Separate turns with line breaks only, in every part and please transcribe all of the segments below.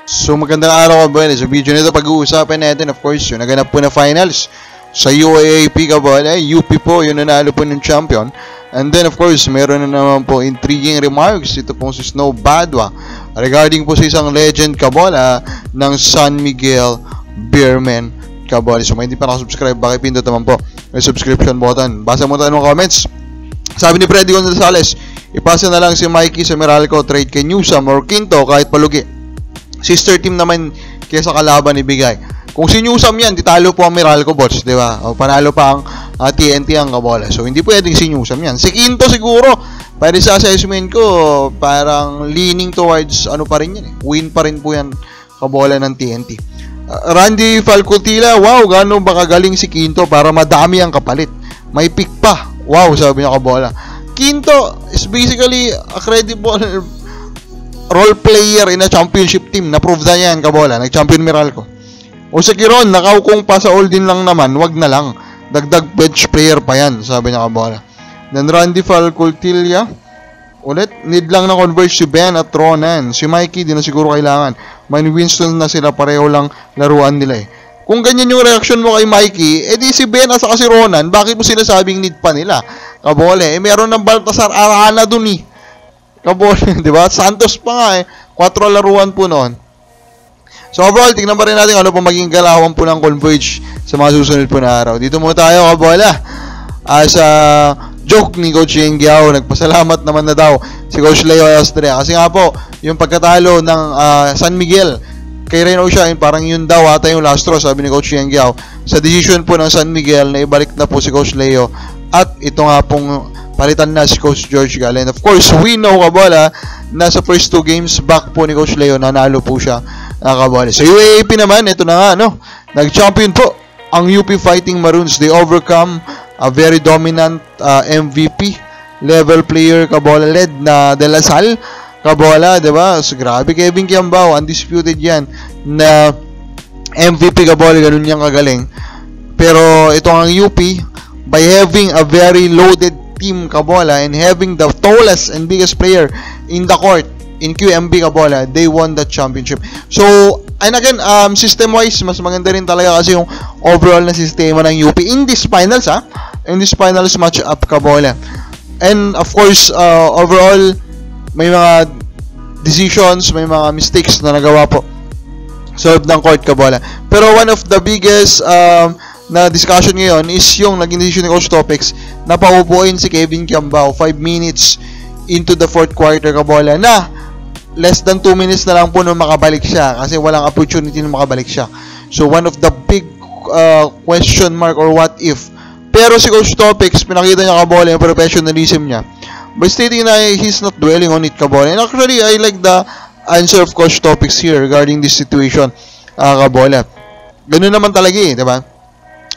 So magandang araw kabola. Sa video nito pag-uusapan natin of course yung naganap po na finals sa UAAP kabola. UP po yung nanalo po ng champion. And then of course meron na naman po intriguing remarks ito pong si Snow Badwa regarding po sa isang legend kabola ng San Miguel Beermen kabola. So hindi pa nakasubscribe, pakipindot naman po may subscription button. Basa mo tayo ng comments. Sabi ni Freddy Gonzales, ipasa na lang si Mikey sa Meralco, trade kay Newsam or Quinto kahit palugi. Sister team naman kaysa kalaban ibigay. Kung si Newsam yan, titalo po ang Meralco bots, di ba? O panalo pa ang TNT ang kabola. So hindi pwedeng si Newsam yan. Si Quinto siguro, para sa assessment ko, parang leaning towards ano pa rin yan eh. Win pa rin po yan kabola ng TNT. Randy Falcotila, wow, gano'n ba kagaling si Quinto para madami ang kapalit. May pick pa. Wow, sabi niya kabola. Quinto is basically a credible role player in a championship team. Na-prove na yan, kabola. Nag-champion Meralco. O sa Kiron, nakaukong pa sa all din lang naman, wag na lang. Dagdag bench player pa yan, sabi niya kabola. Then Randy Falcoltilia, ulit, need lang na converge si Ben at Ronan. Si Mikey, di na siguro kailangan. May Winston na sila, pareho lang laruan nila eh. Kung ganyan yung reaction mo kay Mikey, edi si Ben at saka si Ronan, bakit mo sila sabing need pa nila? Kabola, eh meron ng Baltasar Arana dun eh. Kabola, di ba? Santos pa nga eh. 4 laruan po noon. So overall, tingnan pa rin natin ano po maging galawan po ng Converge sa mga susunod po na araw. Dito muna tayo, kabola. As joke ni Coach Yengiao, nagpasalamat naman na daw si Coach Leo Astrea. Kasi nga po, yung pagkatalo ng San Miguel kay Reno Shine, parang yun daw ata yung last straw, sabi ni Coach Yengiao. Sa decision po ng San Miguel na ibalik na po si Coach Leo. At ito nga pong palitan na si Coach George Galen. Of course, we know kabola na sa first 2 games back po ni Coach Leo, nanalo po siya kabola. Sa UAAP naman, ito na nga, no? Nag-champion po ang UP Fighting Maroons. They overcome a very dominant MVP level player kabola led na De La Salle kabola, diba? So, grabe, Kevin Kiambao, undisputed yan na MVP kabola, ganun niyang kagaling. Pero ito ang UP, by having a very loaded team kabola and having the tallest and biggest player in the court in QMB kabola, they won the championship. So, and again, system-wise, mas maganda rin talaga kasi yung overall na sistema ng UP in this finals, in this finals match-up kabola. And of course, overall, may mga decisions, may mga mistakes na nagawa po sa loob ng court kabola. Pero one of the biggest na discussion ngayon is yung naging decision ni Coach Topex na paupuin si Kevin Kiambao 5 minutes into the 4th quarter kabola na less than 2 minutes na lang po nung makabalik siya kasi walang opportunity na makabalik siya. So one of the big question mark or what if. Pero si Coach Topex, pinakita niya kabola yung professionalism niya by stating na he's not dwelling on it kabola. And actually, I like the answer of Coach Topex here regarding this situation kabola. Ganun naman talaga eh, diba?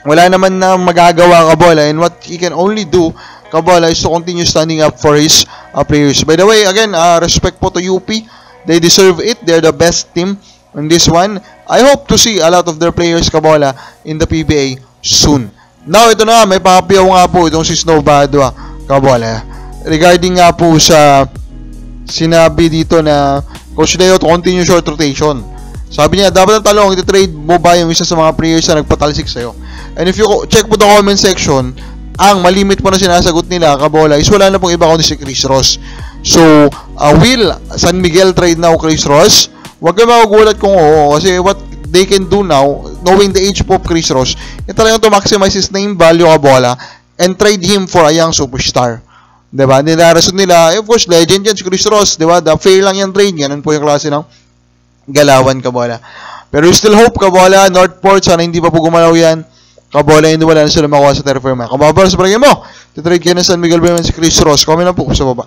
Wala naman na magagawa kabola, and what he can only do kabola is to continue standing up for his players. By the way, again, respect po to UP. They deserve it. They're the best team in this one. I hope to see a lot of their players kabola in the PBA soon. Now, ito na, may papiyaw nga po itong si Snow Badwa kabola. Regarding nga po sa sinabi dito na Coach Leo to continue short rotation. Sabi niya, dapat ang talong, iti-trade mo ba yung isa sa mga players na nagpatalsik sa'yo? And if you check po the comment section, ang malimit po na sinasagot nila, kabola, is wala na pong iba kundi si Chris Ross. So, will San Miguel trade now Chris Ross? Huwag ka magugulat kung oo, kasi what they can do now, knowing the age po of Chris Ross, yung talagang to maximize his name value, kabola, and trade him for a young superstar. Diba? Nilarason nila, of course, legend yan si Chris Ross, diba? Fair lang yung trade, ganun po yung klase ng galawan kabola. Pero we still hope kabola, Northport, sana hindi pa po gumalaw yan kabola, hindi wala na sila makuha sa terraform. Kung mababa sa palagay mo, titrade kayo ng San Miguel Beermen si Chris Ross, comment na po sa baba.